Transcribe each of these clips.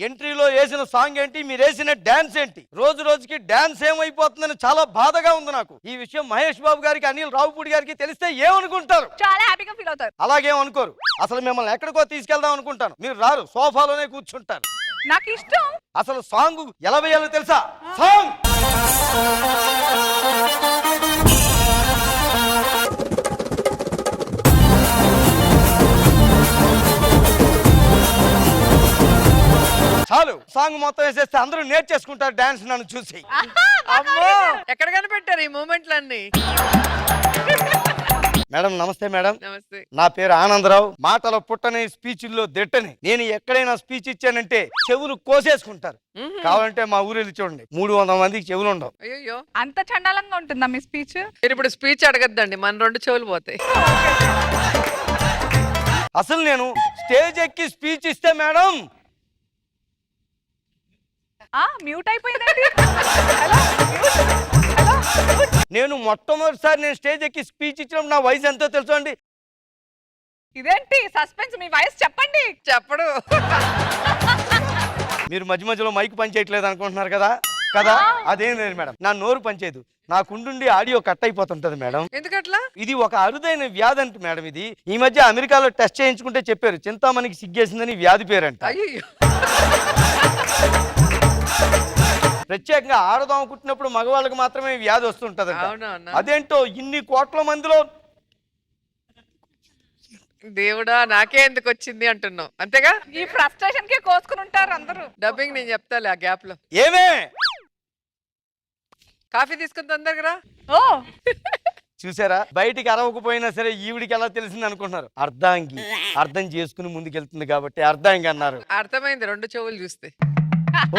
ఎంట్రీలో వేసిన సాంగ్ ఏంటి, మీరు వేసిన డాన్స్ ఏంటి? రోజు రోజుకి డాన్స్ ఏమైపోతుందని చాలా బాధగా ఉంది నాకు. ఈ విషయం మహేష్ బాబు గారికి, అనిల్ రావుపూడి గారికి తెలిస్తే ఏమనుకుంటారు? చాలా హ్యాపీగా ఫీల్ అవుతారు. అలాగేమనుకోరు. అసలు మిమ్మల్ని ఎక్కడికో తీసుకెళ్దాం అనుకుంటాను, మీరు రారు, సోఫాలోనే కూర్చుంటారు. నాకు ఇష్టం. అసలు సాంగ్ ఎలా వేయాలో తెలుసా? సాంగ్ చాలు, సాంగ్ మొత్తం వేసేస్తే అందరూ నేర్చేసుకుంటారు డాన్స్ నన్ను చూసి. అమ్మో ఎక్కడ కనిపెట్టారు ఈ మూమెంట్లన్నీ? మేడం నమస్తే. మేడం నమస్తే. నా పేరు ఆనందరావు. మాటల పుట్టని, స్పీచ్ల్లో దిట్టని. నేను ఎక్కడైనా స్పీచ్ ఇచ్చానంటే చెవులు కోసేసుకుంటారు. కావాలంటే మా ఊరు వెళ్ళి చూడండి, 300 మందికి చెవులు ఉండవు. అయ్యో అంత చండాలంగా ఉంటుందా మీ స్పీచ్? మీరు ఇప్పుడు స్పీచ్ అడగద్దండి, మన 2 చెవులు పోతాయి. అసలు నేను స్టేజ్ ఎక్కి స్పీచ్ ఇస్తే మేడం మ్యూట్ అయిపోయిందండి. హలో హలో, నేను మొట్టమొదటిసారి నేను స్టేజ్ ఎక్కి స్పీచ్ ఇచ్చినప్పుడు నా వయసు ఎంతో తెలుసు అండి. ఇదేంటి సస్పెన్స్? మీ వయసు చెప్పండి. చెప్పడు. మీరు మధ్య మధ్యలో మైక్ పని చేయట్లేదు అనుకుంటున్నారు కదా కదా అదేం లేదు మేడం, నా నోరు పనిచేయదు. నాకుండుండి ఆడియో కట్ అయిపోతుంటది మేడం. ఎందుకట్లా? ఇది ఒక అరుదైన వ్యాధి అంట మేడం. ఇది ఈ మధ్య అమెరికాలో టెస్ట్ చేయించుకుంటే చెప్పారు, చింతామణికి సిగ్గేసిందని వ్యాధి పేరంట. అయ్యో ప్రత్యేకంగా ఆడదాం కుట్టినప్పుడు మగవాళ్ళకి మాత్రమే వ్యాధి వస్తుంటది. అవునవునా? అదేంటో ఇన్ని కోట్ల మందిలో దేవుడా నాకే ఎందుకు వచ్చింది అంటున్నావు అంతేగా? ఈ ఫ్రస్ట్రేషన్ కి కోసుకుని ఉంటారు అందరూ. డబ్బింగ్ నేను చెప్తాలే ఆ గ్యాప్ లో. ఏమే కాఫీ తీసుకుని తొందరగా. ఓ చూసారా, బయటికి అరవకపోయినా సరే ఈవిడికి ఎలా తెలిసింది అనుకుంటున్నారు? అర్ధాంగి, అర్థం చేసుకుని ముందుకెళ్తుంది కాబట్టి అర్ధాంగి అన్నారు. అర్థమైంది 2 చెవులు చూస్తే.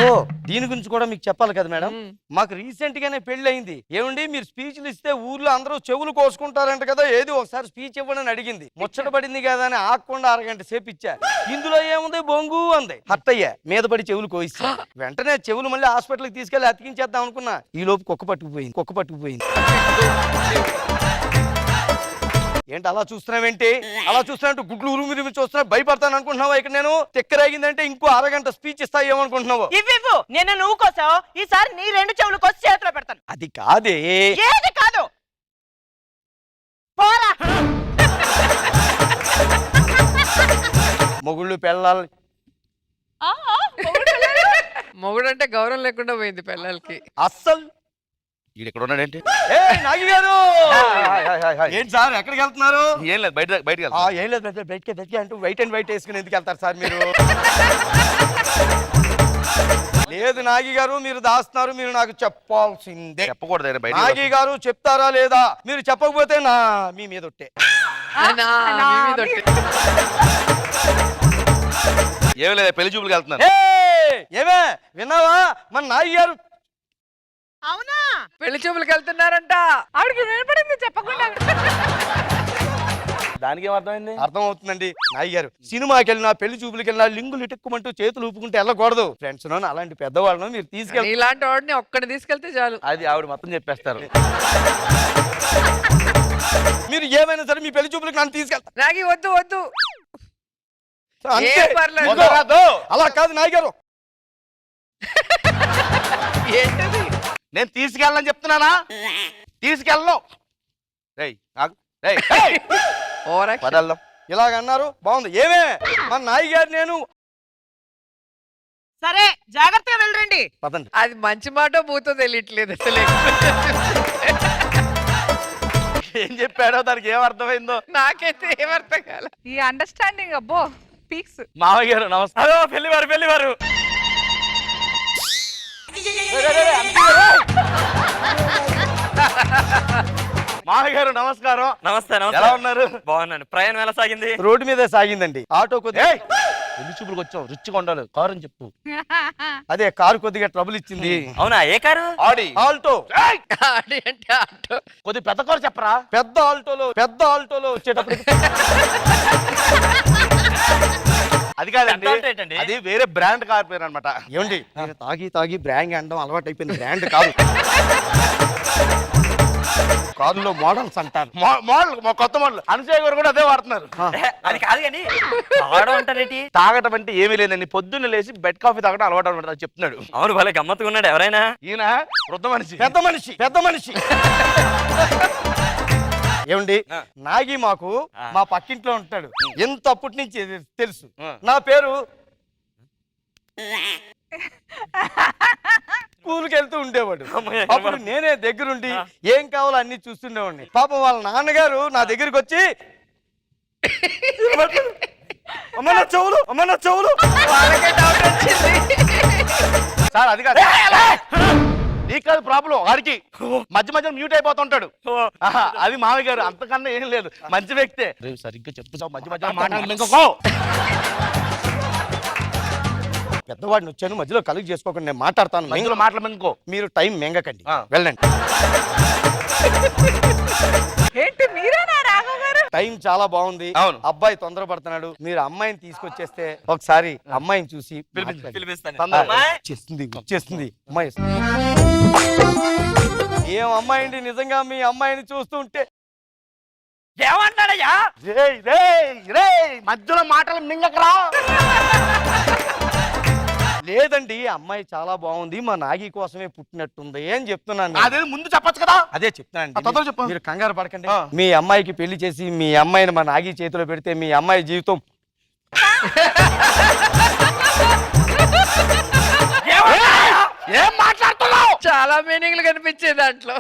ఓ దీని గురించి కూడా మీకు చెప్పాలి కదా మేడం. మాకు రీసెంట్ గానే పెళ్లి అయింది. ఏమండి మీరు స్పీచ్లు ఇస్తే ఊర్లో అందరూ చెవులు కోసుకుంటారంట కదా, ఏది ఒకసారి స్పీచ్ ఇవ్వడని అడిగింది. ముచ్చట పడింది కదా అని ఆగకుండా అరగంట సేపు ఇచ్చా. ఇందులో ఏముంది బొంగు అంది. హట్టయ్యా మీద పడి చెవులు కోయిస్తా. వెంటనే చెవులు మళ్ళీ హాస్పిటల్కి తీసుకెళ్లి అతికించేద్దాం అనుకున్నా. ఈ లోపు కుక్క పట్టుకుపోయింది. ఏంటి అలా చూస్తున్నావేంటి? అలా చూస్తున్నట్టు గుడ్లు ఉరుమిరిమి చూస్తున్నా భయపడతాను అనుకుంటున్నావా? ఇక్కడ నేను తెక్కరాగిందంటే ఇంకో అరగంట స్పీచ్ ఇస్తా ఏమనుకుంటున్నావు? ఇవ్వు నేను నువ్వు కోసావు, ఈసారి నీ 2 చెవులు కోసి చేతిలో పెడతాను. అది కాదే. ఏది కాదు, పోరా. మొగుళ్ళు పెళ్ళాలి. మొగుడంటే గౌరవం లేకుండా పోయింది పిల్లలకి. అస్సలు ఇక్కడ ఉన్నాడేంటి? నాగి గారు ఏంటి సార్ ఎక్కడికి వెళ్తున్నారు? ఏం లేదు, బయటకి ఏం లేదు బయటకి అంటూ వైట్ అండ్ వైట్ వేసుకుని ఎందుకు వెళ్తారు సార్ మీరు? లేదు నాగి గారు మీరు దాస్తున్నారు, మీరు నాకు చెప్పాల్సిందే. చెప్పకూడదు బయట. నాగి గారు చెప్తారా లేదా? మీరు చెప్పకపోతే నా మీ మీద ఒట్టే. ఏం లేదు, పెళ్లి చూపులకు వెళ్తున్నాను. ఏమే విన్నావా? మన నాగి గారు అవునా పెళ్లి చూపులకు వెళ్తున్నారంట. ఆవిడకి వినపడింది చెప్పకుండా. దానికి ఏం అర్థమైంది? అర్థం అవుతుందండి. నాయి గారు సినిమాకి వెళ్ళినా పెళ్లి చూపులకి వెళ్ళినా లింగులు ఇటుక్కుమంటూ చేతులు ఊపుకుంటే వెళ్ళకూడదు. ఫ్రెండ్స్ అలాంటి పెద్దవాళ్ళను మీరు తీసుకెళ్ళి ఇలాంటి వాడిని ఒక్కడిని తీసుకెళ్తే చాలు. అది ఆవిడ మొత్తం చెప్పేస్తారు. మీరు ఏమైనా సరే మీ పెళ్లి చూపులకు నన్ను తీసుకెళ్తారు. నాగి వద్దు వద్దు. అంతే. ఏం పర్లేదు. ఇదిగో, అలా కాదు నాయి గారు. ఏంటది? నేను తీసుకెళ్ళని చెప్తున్నానా? తీసుకెళ్ళను. పదల్దాం. ఇలాగన్నారు బాగుంది. ఏమే మన నాయి గారు నేను సరే జాగ్రత్తగా వెళ్ళండి. పదండి. అది మంచి మాట బూతో తెలియట్లేదు అసలు. ఏం చెప్పాడో దానికి ఏం అర్థమైందో నాకైతే ఏమర్థం కాల. ఈ అండర్స్టాండింగ్ అబ్బో పీక్స్. మామయ్య గారు నమస్కారం. పెళ్లివారు మామయ్య గారు నమస్కారం. నమస్తే. ఎలా ఉన్నారు? బాగున్నాను. ప్రయాణం ఎలా సాగింది? రోడ్డు మీదే సాగిందండి. ఆటో కొద్దిగా పెళ్లి చూపులకు వచ్చావు, రుచిగా ఉండాలి. కారు అని చెప్పు. అదే కారు కొద్దిగా ట్రబుల్ ఇచ్చింది. అవునా? ఏ కారు? ఆడి. ఆల్టో. ఆడి అంటే ఆటో. కొద్ది పెద్ద కారు చెప్పరా? పెద్ద ఆల్టోలో వచ్చేటప్పుడు అది కాదండి, పెద్ద ఆల్టో ఏంటండి? అది వేరే బ్రాండ్ కార్ పేరు అనమాట. ఏమండి తాగి బ్రాండ్ అనడం అలవాటు అయిపోయింది. బ్రాండ్ కాదు. కారులో మోడల్స్ అంటారు. మోడల్ కొత్త మోడల్ అనుసూయ గారు కూడా అదే వాడుతున్నారు. అది కాదు కానీ తాగడం అంటారేంటి? తాగటం అంటే ఏమీ లేదండి, పొద్దున్న లేచి బెడ్ కాఫీ తాగడం అలవాటు అనమాట, అది చెప్తున్నాడు. అవును భలే గమ్మత్తుగా ఉన్నాడు. ఎవరైనా ఈయన వృద్ధ మనిషి. పెద్ద మనిషి ఏమండి, నాగి మాకు మా పక్కింట్లో ఉంటాడు. ఎంత అప్పటి నుంచి తెలుసు. నా పేరు స్కూల్కి వెళ్తూ ఉండేవాడు. అప్పుడు నేనే దగ్గరుండి ఏం కావాలో అన్ని చూస్తుండేవాడిని. పాపం వాళ్ళ నాన్నగారు నా దగ్గరికి వచ్చి అమ్మ నా చెవులు వాళ్ళకే డౌట్ వచ్చింది. సార్ అది కాదు, నీకు కాదు ప్రాబ్లం, వాడికి మధ్య మధ్య మ్యూట్ అయిపోతుంటాడు. అది మామయ్య గారు, అంతకన్నా ఏం లేదు, మంచి వ్యక్తే. సరిగ్గా చెప్పు సార్, మధ్య మధ్య మాట్లాడలేదు. పెద్దవాడిని వచ్చాను, మధ్యలో కలుగు చేసుకోకండి, నేను మాట్లాడతాను. మధ్యలో మాట్లాడమనుకో. మీరు టైం మెంగకండి, వెళ్ళండి. ఏంటి మీరేనా రాఘవ్ గారు? టైం చాలా బాగుంది. అవును. అబ్బాయి తొందరపడుతున్నాడు. మీరు అమ్మాయిని తీసుకొచ్చేస్తే ఒకసారి అమ్మాయిని చూసి పిలిపిస్తాను. వచ్చేస్తుంది అమ్మాయి. ఏం అమ్మాయి అండి, నిజంగా మీ అమ్మాయిని చూస్తుంటే ఏమన్నాడయ్యా? మధ్యలో మాటలు మింగకరా. లేదండి, అమ్మాయి చాలా బాగుంది, మా నాగి కోసమే పుట్టినట్టుంది అని చెప్తున్నాను. అదే ముందు చెప్పొచ్చు కదా. అదే చెప్తున్నాను. తొందరగా చెప్పు. మీరు కంగారు పడకండి. మీ అమ్మాయికి పెళ్లి చేసి మీ అమ్మాయిని మా నాగి చేతిలో పెడితే మీ అమ్మాయి జీవితం ఏం మాట్లాడుతున్నావు? చాలా మీనింగ్లు కనిపించే దాంట్లో.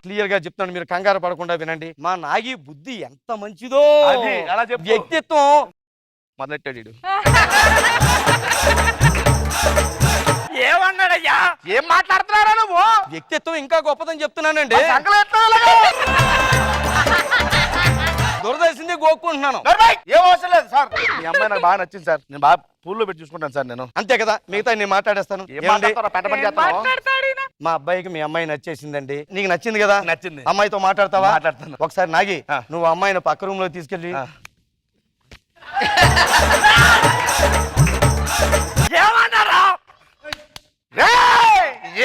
క్లియర్ గా చెప్తాను, మీరు కంగారు పడకుండా వినండి. మా నాగి బుద్ధి ఎంత మంచిదో, అది అలా చెప్పు. వ్యక్తిత్వం మొదలెట్టాడు వీడు. ఏమన్నాడయ్యా? ఏం మాట్లాడుతున్నారా నువ్వు? వ్యక్తిత్వం ఇంకా గొప్పదని చెప్తున్నానండి. దురదేసింది గోక్కుంటున్నాను. ఏం అవసరం లేదు సార్, మీ అమ్మాయి నాకు బాగా నచ్చింది సార్, నేను బాగా పూల్లో పెట్టి చూసుకుంటాను సార్. నేను అంతే కదా, మిగతా నేను మాట్లాడేస్తాను. ఏం మాట్లాడతారా? పెద్ద పని చేస్తావా? మాట్లాడతాడు ఈయన. మా అబ్బాయికి మీ అమ్మాయి నచ్చేసిందండి. నీకు నచ్చింది కదా? నచ్చింది. అమ్మాయితో మాట్లాడతావా? మాట్లాడతాను. ఒకసారి నాగి, నువ్వు అమ్మాయిని పక్క రూమ్ లో తీసుకెళ్ళి ఏమన్నారా?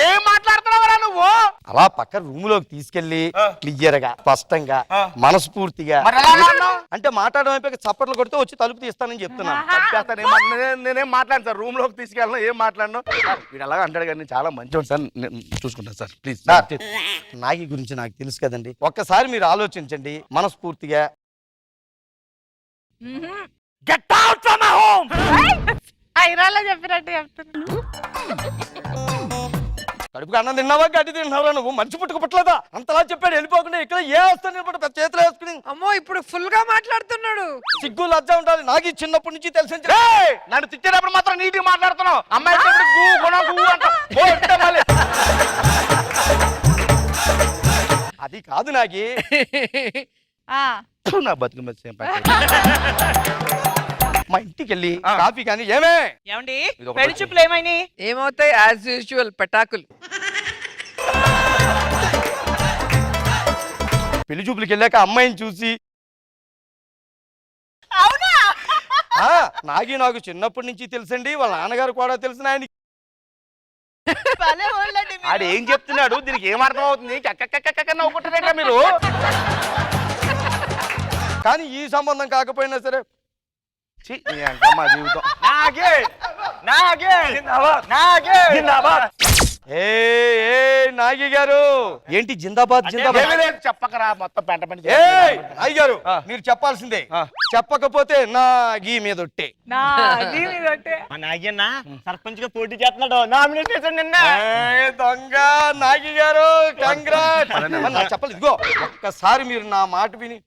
ఏం మాట్లాడుతున్నావరా నువ్వు? అలా పక్క రూమ్ లోకి తీసుకెళ్లి క్లియర్ గా, స్పష్టంగా, మనస్ఫూర్తిగా, మరి ఎలా అన్నావు? అంటే మాట్లాడడం అయిపోయాక చప్పట్లు కొడితే వచ్చి తలుపు తీస్తానని చెప్తున్నాను. నేనేం మాట్లాడను సార్, రూమ్ లోకి తీసుకెళ్ళను, ఏం మాట్లాడను. వీడు అలాగా అంటాడు కానీ చాలా మంచివాడు సార్, నేను చూసుకుంటాను సార్, ప్లీజ్. నాగి గురించి నాకు తెలుసు కదండి, ఒక్కసారి మీరు ఆలోచించండి మనస్ఫూర్తిగా. Get out from my home. ఐరాలో చెప్పినట్టు చెప్తున్నా. కడుపుకి అన్నం తిన్నావా, గడ్డి తిన్నావా, నువ్వు మంచి పుట్టుకు పుట్టలేదా? అంతలా చెప్పాడు, వెళ్ళిపోకుండా ఇక్కడ ఏ వస్తాను పెద్ద చేతులు వేసుకుని. అమ్మో, ఇప్పుడు ఫుల్ గా మాట్లాడుతున్నాడు. సిగ్గు లజ్జ ఉండాలి. నాకు చిన్నప్పటి నుంచి తెలిసి నన్ను తిట్టేటప్పుడు మాత్రం నీటిగా మాట్లాడుతున్నావు. అమ్మాయి అది కాదు నాగి. నా బతుకు మా ఇంటికి వెళ్ళి కాఫీ కానీ ఏమే ఏమండి పెళ్లి చూపులు ఏమైనాయి? ఏమవుతాయి? యాజ్ యూజువల్ పటాకులు. పెళ్లి చూపులకి వెళ్ళాక అమ్మాయిని చూసి అవునా? నాగి నాకు చిన్నప్పటి నుంచి తెలుసండి, వాళ్ళ నాన్నగారు కూడా తెలిసిన ఆయన. భలే వాళ్ళండి మీరు. ఆడు ఏం చెప్తున్నాడు, దీనికి ఏం అర్థం అవుతుంది? నవ్వుకుంటారేట మీరు. కానీ ఈ సంబంధం కాకపోయినా సరే మా జీవితం. నాగి గారు ఏంటి జిందాబాద్ జిందాబాద్ చెప్పకరా, మొత్తం పెంట పని. నాగి గారు మీరు చెప్పాల్సిందే, చెప్పకపోతే నాగి మీద ఒట్టే. నాగన్న సర్పంచ్ గా పోటీ చేస్తున్నాడు, నామినేట్ చేశాడు నిన్న. దొంగ నాగి గారు కంగ్రాట్. చెప్పాలి, ఇదిగో ఒక్కసారి మీరు నా మాట విని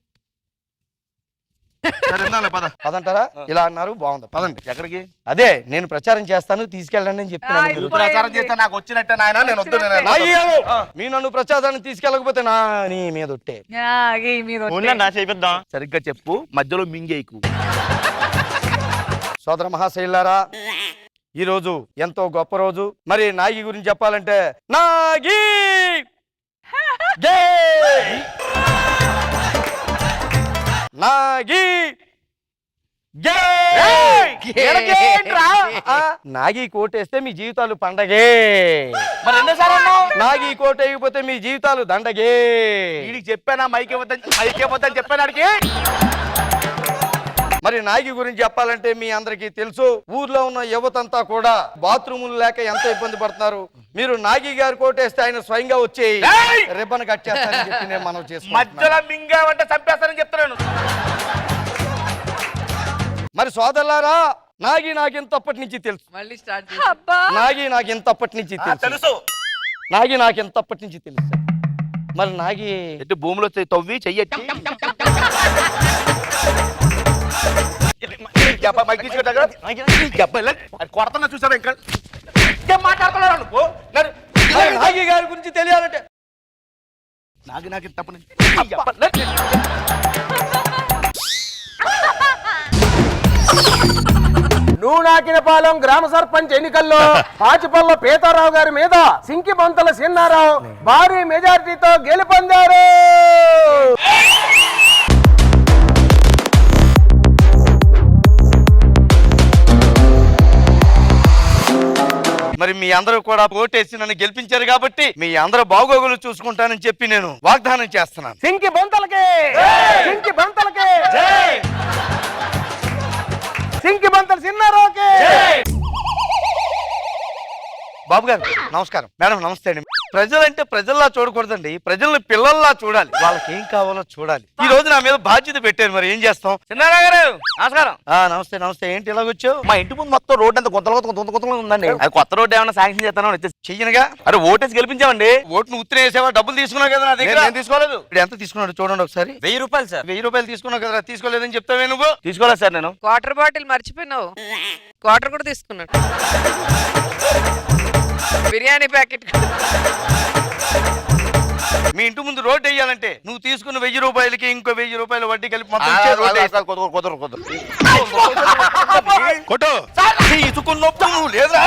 పదంటారా? ఇలా అన్నారు, బాగుంది, పదండి. ఎక్కడికి? అదే నేను ప్రచారం చేస్తాను, తీసుకెళ్ళండి అని చెప్తున్నాను. నువ్వు ప్రచారం చేస్తే నాకు వచ్చినట్టే నాయన, నేను వద్దు. మీ నన్ను ప్రచారాన్ని తీసుకెళ్ళకపోతే నా నీ మీద ఒట్టే. చేపిద్దాం. సరిగ్గా చెప్పు, మధ్యలో మింగేకు. సోదర మహాశైలారా, ఈ రోజు ఎంతో గొప్ప రోజు. మరి నాగి గురించి చెప్పాలంటే నాగి నాగి నాగి కోటేస్తే మీ జీవితాలు పండగే. మరి రెండోసారి అన్నావు నాగి కోట వేయకపోతే మీ జీవితాలు దండగే. వీడికి చెప్పానా మైక్ ఇవ్వద్దని చెప్పాను ఆడికి. మరి నాగి గురించి చెప్పాలంటే మీ అందరికీ తెలుసు, ఊర్లో ఉన్న యువతంతా కూడా బాత్రూములు లేక ఎంత ఇబ్బంది పడుతున్నారు. మీరు నాగి గారు కోటేస్తే ఆయన స్వయంగా వచ్చి ఏయ్! రిబ్బన్ కట్ చేస్తారని చెప్పి నేను మనం మధ్యలో చేసుకుంటున్నాను. మింగావంటే చంపేస్తానని చెప్తున్నాను. మరి సోదరులారా, నాగి నాకింతప్పటి నుంచి తెలుసు. మళ్ళీ స్టార్ట్ అబ్బా నాగి నాకింతప్పటి నుంచి తెలుసు. తెలుసు నాగి నాకింతప్పటి నుంచి తెలుసు. మరి నాగి ఎటు భూమిలో తవ్వి చెయ్యొచ్చి కొడతా చూసావా ఇంకా మాట్లాడుతున్నాడు అనుకో. మరి నాగి గారి గురించి తెలియాలంటే నాకు తప్పని నూనాకినపాలెం గ్రామ సర్పంచ్ ఎన్నికల్లో పాచిపల్ల పీతారావు గారి మీద సింకి బంతల సిన్నారావు భారీ మెజారిటీతో గెలుపొందారు. మరి మీ అందరూ కూడా ఓటేసి నన్ను గెలిపించారు కాబట్టి మీ అందరూ బాగోగులు చూసుకుంటానని చెప్పి నేను వాగ్దానం చేస్తున్నాను. సింకి బంతలకే సింకి బంతలకే సింకి బంతల సిన్నారావుకే. బాబు గారు నమస్కారం. మేడం నమస్తే అండి. ప్రజలంటే ప్రజల్లా చూడకూడదండి, ప్రజల్ని పిల్లల్లా చూడాలి. వాళ్ళకి ఏం కావాలో చూడాలి. ఈ రోజు నా మీద బాధ్యత పెట్టారు, మరి ఏం చేస్తాం. చిన్నారావు గారు నమస్కారం. నమస్తే నమస్తే. ఏంటి ఇలాగొచ్చావు? మా ఇంటి ముందు మొత్తం రోడ్ అంతా గుంతలు ఉందండి. అది కొత్త రోడ్ ఏమైనా శాంక్షన్ చేస్తాను చెయ్యనుగా. అరే ఓటేసి గెలిపించామండి. ఓటును ఉత్తరే వేసావా? డబ్బులు తీసుకున్నావు కదా నా దగ్గర. నేను తీసుకోలేదు. ఇప్పుడు ఎంత తీసుకున్నాడు చూడండి ఒకసారి. 1000 రూపాయలు సార్. 1000 రూపాయలు తీసుకున్నావు కదా, తీసుకోలేదని చెప్తావే నువ్వు. తీసుకోలేదు సార్ నేను. Water bottle మర్చిపోయినావు. వాటర్ కూడా తీసుకున్నాడు. బిర్యానీ ప్యాకెట్. మీ ఇంటి ముందు రోడ్డు వేయాలంటే నువ్వు తీసుకున్న 1000 రూపాయలకి ఇంకో 1000 రూపాయల వడ్డీ కలిపి మొత్తం ఇచ్చే రోడ్డు వేస్తా. తీసుకున్నప్పుడు నువ్వు లేదా?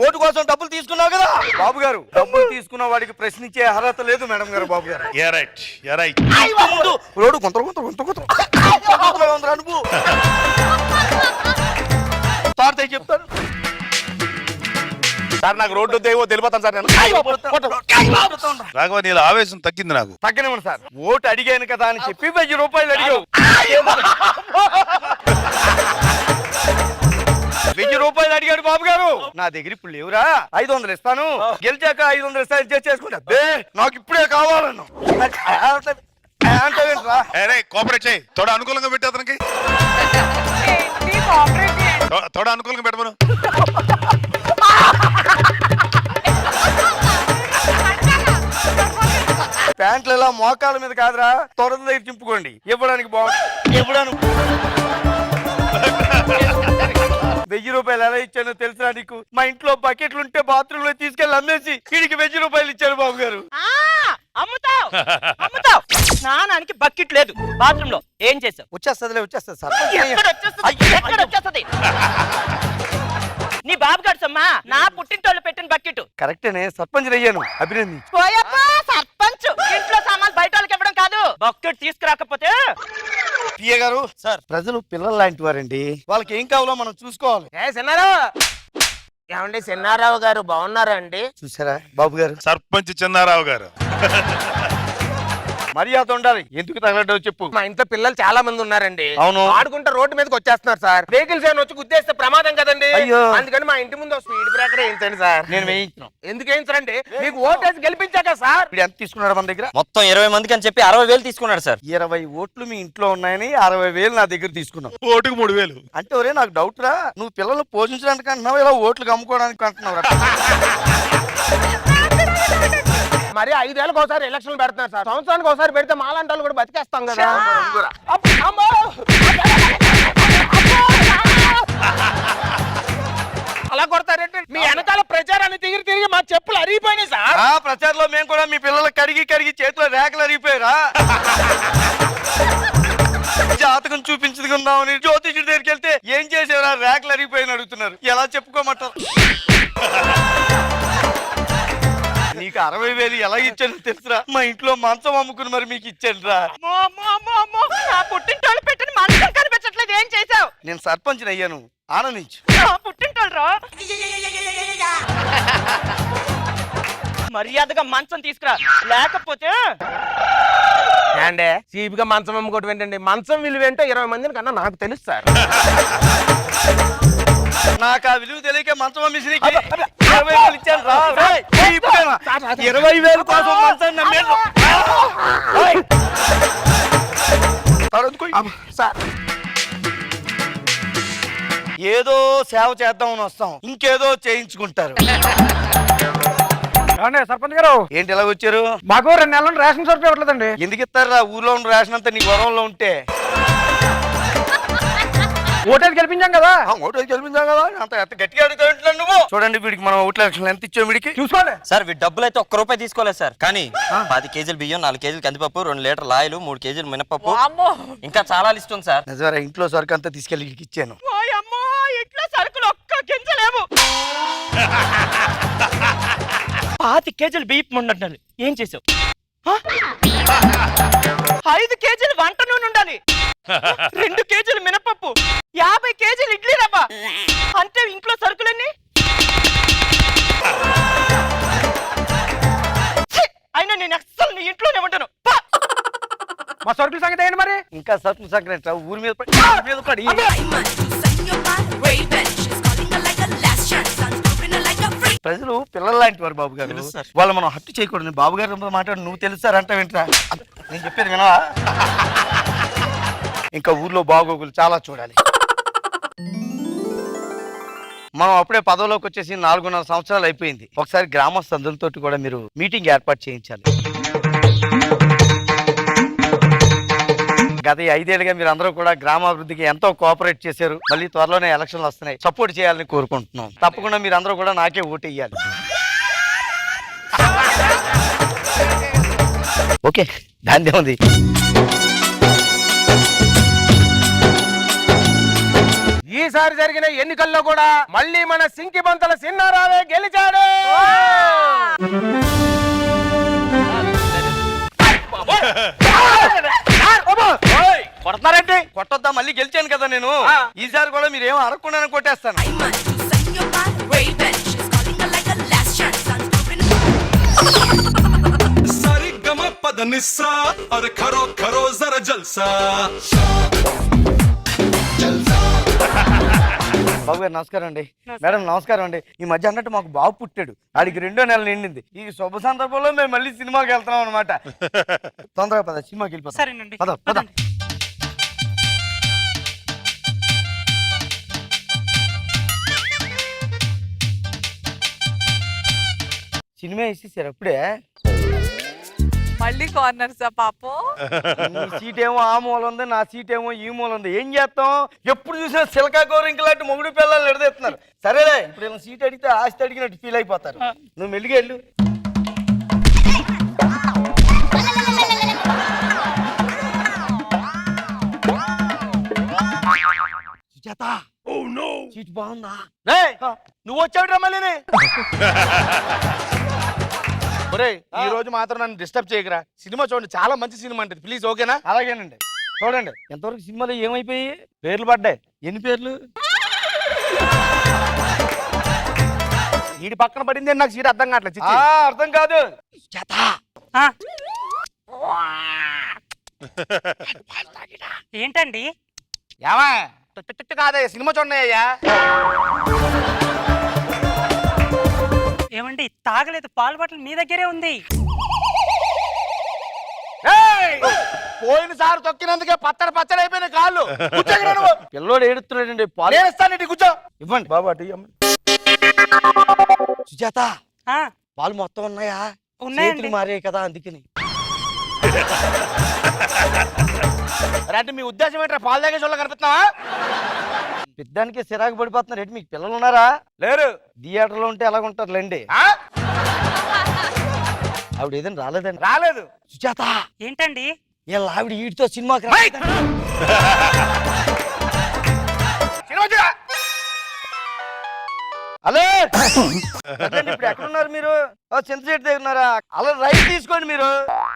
ఓటు కోసం డబ్బులు తీసుకున్నావు కదా బాబు గారు. డబ్బులు తీసుకున్న వాడికి ప్రశ్నించే అర్హత లేదు మేడం గారు. బాబు గారు ఇంటి ముందు రోడ్డు కొంత అనుభవం తాడితే చెప్తాను సార్ నాకు రోడ్డు దేవో తెలిపోతాను సార్ నేను. రాఘవ నీళ్ళ ఆవేశం తగ్గింది నాకు. తగ్గనివ్వండి సార్. ఓటు అడిగాను కదా అని చెప్పి 1000 రూపాయలు అడిగావు. 1000 రూపాయలు అడిగాడు బాబు గారు. నా దగ్గర ఇప్పుడు లేవురా. 500 ఇస్తాను, గెలిచాక 500 ఇస్తాను చేసుకుంటా. నాకు ఇప్పుడే కావాలన్నా కోఆపరేట్ చేయి. తోడ అనుకూలంగా పెట్టి అతనికి ఏంటి కోఆపరేట్ చేయండి. తోడ అనుకూలంగా పెట్టమను. ప్యాంట్లు ఇలా మోకాల మీద కాదురా, తొడల దగ్గర చింపుకోండి. ఇవ్వడానికి బాగుంది. ఇవ్వడానికి 1000 రూపాయలు ఎలా ఇచ్చానో తెలుసా నీకు? మా ఇంట్లో బకెట్లు ఉంటే బాత్రూమ్ లో తీసుకెళ్లి అమ్మేసి వీడికి 1000 రూపాయలు ఇచ్చారు బాబు గారు. అమ్ముతావు అమ్ముతావు. స్నానానికి బకెట్ లేదు బాత్రూమ్ లో. ఏం చేసావు? వచ్చేస్తుంది సార్. ఎక్కడ వచ్చేస్తుంది? నీ బాబు గారు సొమ్మా నా పుట్టింటోళ్ళు పెట్టిన బకెట్. కరెక్టేనే, సర్పంచ్ అయ్యాను, అభినందించు. సర్పంచ్ ఇంట్లో సామాన్లు బయట వాళ్ళకి ఇవ్వడం కాదు, బకెట్ తీసుకురాకపోతే. పిఏ గారు సార్, ప్రజలు పిల్లలు లాంటి వారండి. వాళ్ళకి ఏం కావాలో మనం చూసుకోవాలి. సిన్నారావు ఏమండి? సిన్నారావు గారు బాగున్నారా అండి? చూసారా బాబు గారు? సర్పంచ్ చిన్నారావు గారు. మర్యాద ఉండాలి. ఎందుకు తగలడ్డావు చెప్పు. మా ఇంట్లో పిల్లలు చాలా మంది ఉన్నారండి. అవును. ఆడుకుంటే రోడ్డు మీదకి వచ్చేస్తున్నారు సార్. వెహికల్స్ ఏమైనా వచ్చి గుద్దేస్తే ప్రమాదం కదండి. అయ్యో. అందుకని మా ఇంటి ముందు స్పీడ్ బ్రేకర్ వేయించండి సార్. నేను వేయించను. ఎందుకు వేయించరండి? మీకు ఓటేసి గెలిపించాక సార్. ఇప్పుడు ఎంత తీసుకున్నాడు మన దగ్గర? మొత్తం 20 మందికి అని చెప్పి 60,000 తీసుకున్నాడు సార్. 20 ఓట్లు మీ ఇంట్లో ఉన్నాయని 60,000 నా దగ్గర తీసుకున్నావు. ఓటుకు 3,000. అంటే ఒరే నాకు డౌట్ రా, నువ్వు పిల్లలు పోషించడానికి అంటున్నావు, ఇలా ఓట్లు అమ్ముకోవడానికి అంటున్నావు. మరి 5 ఏళ్ళకి ఒకసారి ఎలక్షన్లు పెడుతున్నారు సార్. సంవత్సరానికి ఒకసారి పెడితే మాలాంటి వాళ్ళు కూడా బతికేస్తాం కదా. అమ్మో! అలా కొడతారంటే మీ వెనకాల ప్రచారాన్ని తిరిగి మా చెప్పులు అరిగిపోయినాయి సార్. ఆ ప్రచారంలో మేము కూడా మీ పిల్లలు కడిగి చేతిలో రేఖలు అరిగిపోయారా? జాతకం చూపించుకుందామని జ్యోతిష్యుడి దగ్గరికి వెళ్తే ఏం చేసేవరా, రేఖలు అరిగిపోయిన అడుగుతున్నారు. ఎలా చెప్పుకోమంటారు? నీకు 60,000 ఎలా ఇచ్చాను తెలుసురా? మా ఇంట్లో మంచం అమ్ముకుని మరి మీకు ఇచ్చాను రా. నా పుట్టింటోళ్ళు పెట్టిన మంచం కనిపించట్లేదు, ఏం చేసావు? నేను సర్పంచ్ అయ్యాను, ఆనందించు. నా పుట్టింటోళ్ళు రా. మర్యాదగా మంచం తీసుకురా, లేకపోతే ఏండే చీప్గా మంచం అమ్ముకోవటం ఏంటండి? మంచం విలువ ఏంటో 20 మందిని కన్నా నాకు తెలుసు సార్. నాకు ఆ విలువ తెలియక మంచం అమ్మేసి నీకు 20,000 ఇచ్చాను రా. రేయ్, చీప్గా 20,000 కోసం మంచాన్ని నమ్మేను. రేయ్. సార్ ఏదో సేవ చేద్దామని వస్తాం, ఇంకేదో చేయించుకుంటారు. సర్పంచ్ గారు ఏంటి ఎలా వచ్చారు? మాకు 2 నెలల నుండి రేషన్ సరుకులు ఇవ్వట్లేదండి. ఎందుకు ఇస్తారా? ఊర్లో ఉన్న రేషన్ అంతా నీ వరంలో ఉంటే. ఓటేసి గెలిపించాం కదా. ఓటు గెలిపించాం కదా, అంత గట్టిగా అడుగుతావు నువ్వు. చూడండి, వీడికి మనం ఓట్ల ఎలక్షన్ ఎంత ఇచ్చాం వీడికి చూసుకోండి సార్ వీటి డబ్బులు అయితే 1 రూపాయి తీసుకోలేదు సార్. కానీ 10 కేజీలు బియ్యం, 4 కేజీలు కందిపప్పు, 2 లీటర్ల ఆయిల్, 3 కేజీలు మినపప్పు, వామ్మో. ఇంకా చాలా లిస్ట్ ఉంది సార్. నిజమరా? ఇంట్లో సరుకు అంతా తీసుకెళ్ళి వీడికి ఇచ్చాను. అమ్మో ఇట్లా సరుకులు ఒక్క గింజలేవు. 5 కేజీలు బియ్యం ఉండాలి, ఏం చేసావు? 5 కేజీలు వంట నూనె ఉండాలి, 2 కేజీలు మినపప్పు, 50 కేజీలు ఇడ్లీ రవ్వ. అంటే ఇంట్లో సరుకులన్నీ ఛీ! అయినా నేను అస్సలు నీ ఇంట్లోనే ఉంటాను. పా! మా సరుకుల సంగతి ఏంటి మరి? ఇంకా సరుకులు సంక్రాంతి ఊరి మీద పడి, ఊరి మీద పడి. ప్రజలు పిల్లలు లాంటి వారు బాబు గారు, తెలుసు సార్. వాళ్ళు మనం హట్టు చేయకూడదు. బాబు గారు మాట్లాడు, నువ్వు తెలుసారు అంటే వింటరా? నేను చెప్పేది వినవా? ఇంకా ఊర్లో బాగోగులు చాలా చూడాలి. మనం అప్పుడే పదవిలోకి వచ్చేసి 4.5 సంవత్సరాలు అయిపోయింది. ఒకసారి గ్రామస్తులతో కూడా మీరు మీటింగ్ ఏర్పాటు చేయించాలి. గత 5 ఏళ్ళుగా మీరు అందరూ కూడా గ్రామాభివృద్ధికి ఎంతో కోఆపరేట్ చేశారు. మళ్ళీ త్వరలోనే ఎలక్షన్లు వస్తున్నాయి, సపోర్ట్ చేయాలని కోరుకుంటున్నాం. తప్పకుండా మీరు అందరూ కూడా నాకే ఓటు వేయాలి. ఓకే, దాని ఉంది. ఈసారి జరిగిన ఎన్నికల్లో కూడా మళ్ళీ మన సింకి బంతల సిన్నారావే గెలిచాడు. కొడతారంటే కొట్టొద్దా? మళ్ళీ గెలిచాను కదా నేను. ఈసారి కూడా మీరు ఏమో అడగకుండా కొట్టేస్తాను. నిస్సా అరే ఖరో ఖరో జర జల్సా. బాబు గారు నమస్కారం అండి. మేడం నమస్కారం అండి. ఈ మధ్య అన్నట్టు మాకు బాబు పుట్టాడు, ఆడికి 2వ నెల నిండింది. ఈ శుభ సందర్భంలో మేము మళ్ళీ సినిమాకి వెళ్తున్నాం అనమాట. తొందరగా పద, సినిమాకి వెళ్ళిపోతాం. సరేనండి. పద పద. సినిమా వేసేసారు అప్పుడే. మళ్ళీ కార్నర్స్ పాపం. నీ సీట్ ఏమో ఆ మూల ఉంది, నా సీట్ ఏమో ఈ మూల ఉంది. ఏం చేస్తాం? ఎప్పుడు చూసినా సిలకా గోరింక లాంటి మొగుడు పిల్లలు ఎడదెత్తున్నారు. సరేలే, ఇప్పుడు ఏమో సీట్ అడిగితే ఆస్తి అడిగినట్టు ఫీల్ అయిపోతారు. నువ్వు మెల్లిగా వెళ్ళు. సుజాత, సీట్ బాగుందా? నువ్వు వచ్చావురా మళ్ళీ. ఒరేయ్, ఈ రోజు మాత్రం నన్ను డిస్టర్బ్ చేయకరా. సినిమా చూడండి, చాలా మంచి సినిమా అంటది. ప్లీజ్ ఓకేనా? అలాగేనండి. చూడండి, ఎంతవరకు సినిమాలో ఏమైపోయి పేర్లు పడ్డాయి. ఎన్ని పేర్లు? వీడి పక్కన పడింది అని నాకు సీట్ అర్థం కావట్లేదు. చిచ్చి. అర్థం కాదు. ఏంటండి? ఏమా కాదయ్యా, సినిమా చూడండి అయ్యా. ఏమండి, తాగలేదు, పాలు బాటలు మీ దగ్గరే ఉంది. పోయినసారి తొక్కినందుకే పచ్చడి అయిపోయిన కాళ్ళు. కూర్చోగిరా నువ్వు. పిల్లోడు ఏడుస్తున్నాడండి. పాలు నేను ఇస్తాను, ఇటు కూర్చో. ఇవ్వండి బాబు, అటు ఇవ్వమ్మా. సుజాత, ఆ, పాలు మొత్తం ఉన్నాయా? ఉన్నాయండి. చేతులు మారే కదా, అందుకని. అంటే మీ ఉద్దేశం ఏంట్రా? పాలు తాగే చోళ్ళ కనిపిస్తున్నావా? పెద్దానికి సిరాకు పడిపోతున్నారు. ఏంటి మీకు పిల్లలు ఉన్నారా? లేరు. థియేటర్లో ఉంటే ఎలాగుంటారులేండి. ఆవిడ ఏదైనా రాలేదండి? రాలేదు. సుజాత, ఏంటండి? ఇలా ఆవిడ వీటితో సినిమాకి హలో అదేండి, ఇప్పుడు ఎక్కడున్నారు మీరు? చింత చెట్టు దగ్గర ఉన్నారా? అలా రైట్ తీసుకోండి, మీరు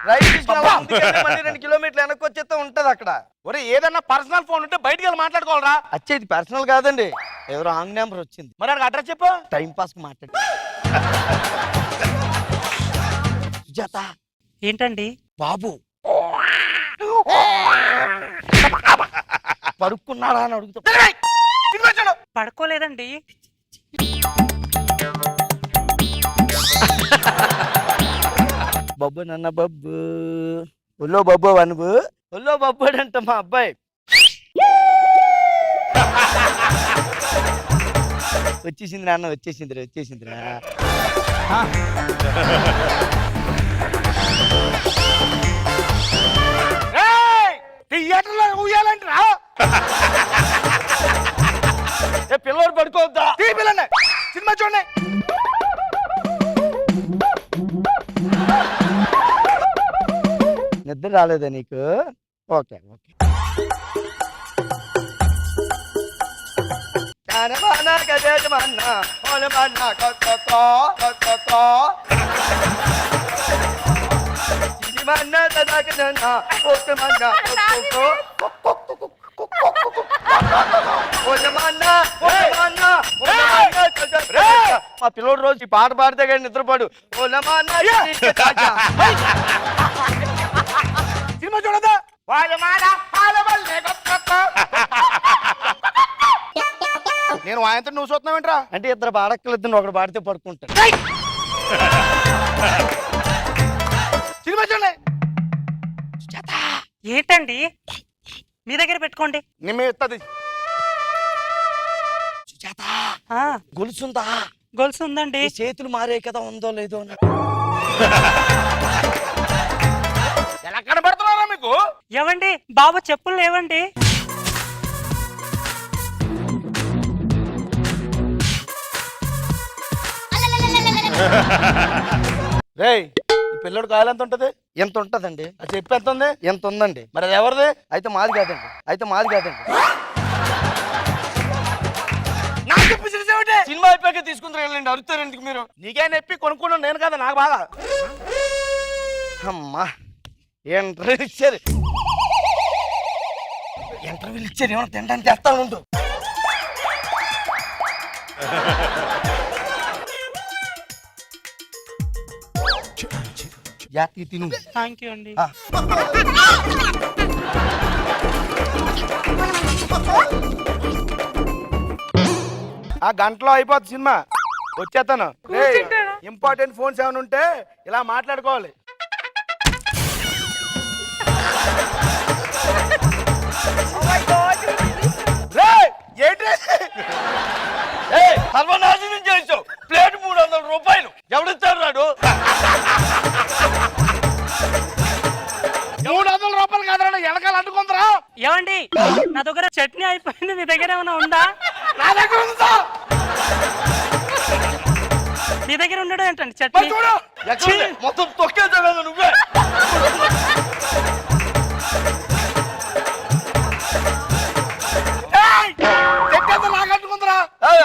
రైట్ తీసుకుని అలా ముందుకెళ్ళి మళ్ళీ 2 కిలోమీటర్లు వెనక్కి వచ్చేస్తే ఉంటది అక్కడ. ఒరే ఏదన్నా పర్సనల్ ఫోన్ ఉంటే బయటికి వెళ్ళి మాట్లాడుకోవాలరా. వచ్చేది పర్సనల్ కాదండి, ఎవరో రాంగ్ నెంబర్ వచ్చింది. మరి నాకు అడ్రస్ చెప్పు. టైం పాస్ మాట్లాడి. సుజాత ఏంటండి? బాబు పడుకున్నాడా అని అడుగుతా. పడుకోలేదండి. బబ్బు నన్న బబ్బు ఒల్లో బబ్బు అనువు ఒల్లో బబ్బు అంట మా అబ్బాయి. వచ్చేసింది నాన్న, వచ్చేసిందిరా. థియేటర్లో ఊయాలంటరా? పిల్లలు పడుకోవద్దా? పిల్లండి, సినిమా చూడండి. నిద్ర రాలేదా నీకు? ఓకే. మా పిల్లోడు రోజు ఈ పాట పాడితే కానీ నిద్రపాడు. సినిమా చూడదా? నేను ఆయనతో నువ్వు చూస్తున్నావేంట్రా? అంటే ఇద్దరు పాడక్కలేదు, ఒకడు పాడితే పడుకుంటాడు. సినిమా చూడండి. ఏంటండి? మీ దగ్గర పెట్టుకోండి. నిమ్మే ఇస్తుంది. గొలుసుందా? గొలుసు ఉందండి. ఈ చేతులు మారే కదా, ఉందో లేదో అని. ఎలా కనబడుతున్నారా మీకు? ఏవండి బాబు చెప్పులు లేవండి. రేయ్, ఈ పిల్లడు కాయలు ఎంత ఉంటది? ఎంత ఉంటదండి? అది చెప్పి ఎంత ఉంది? ఎంత ఉందండి? మరి అది ఎవరిది? అయితే మాది కాదండి. నాకు చెప్పి చూసేవిటే. సినిమా అయిపోయాక తీసుకుంటారు వెళ్ళండి. అడుగుతారు ఎందుకు మీరు? నీకే నెప్పి కొనుక్కున్నాను నేను కదా, నాకు బాగా. అమ్మా ఇంటర్వ్యూలు ఇచ్చారు. ఏమో తినడానికి చేస్తా ఉండు. జాతి తిను. థ్యాంక్ యూ అండి. ఆ గంటలో అయిపోద్ది సినిమా. వచ్చేస్తాను. ఇంపార్టెంట్ ఫోన్స్ ఏమైనా ఉంటే ఇలా మాట్లాడుకోవాలి. సర్వనాశనం చేసావు. ప్లేట్ 300 రూపాయలు. ఎవడిస్తాడు రాడు? 300 రూపాయలు కాదు, వెనకాల అంటుకుందరా. ఏవండి నా దగ్గర చట్నీ అయిపోయింది, మీ దగ్గర ఏమైనా ఉందా? నా దగ్గర ఉందా? మీ దగ్గర ఉండడం ఏంటండి చట్నీ? చూడు, మొత్తం తొక్కేదా నువ్వే.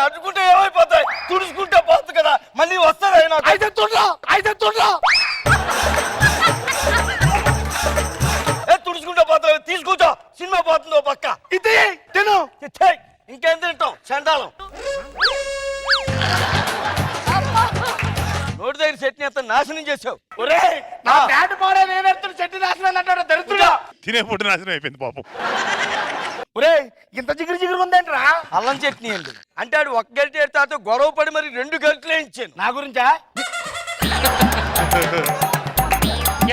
అడ్డుకుంటే ఏమైపోతాయి? తుడుచుకుంటే పోతుంది కదా, మళ్ళీ వస్తారా? అయితే తుడ్రా. తుడుచుకుంటే పోతా. తీసుకుంటా, సినిమా పోతుందో పక్క. ఇది తిను. ఇంకేం తింటాం? చండాలం. నోటి దగ్గర చట్నీ అంతా నాశనం చేసావు. ఒరేయ్, నా బ్యాట్ పాడే నేను ఎత్తున చెట్టు నాశనం అంటాడు దరిద్రుడా. తినే ఫుడ్ నాశనం అయిపోయింది పాపం. ఒరేయ్, ఇంత జిగురు ఉందేంట్రా? అల్లం చట్నీ అండి. అంటే ఆడు ఒక గంట ఎడతాతో గొడవ పడి మరి 2 గంటలు ఇచ్చాను. నా గురించా?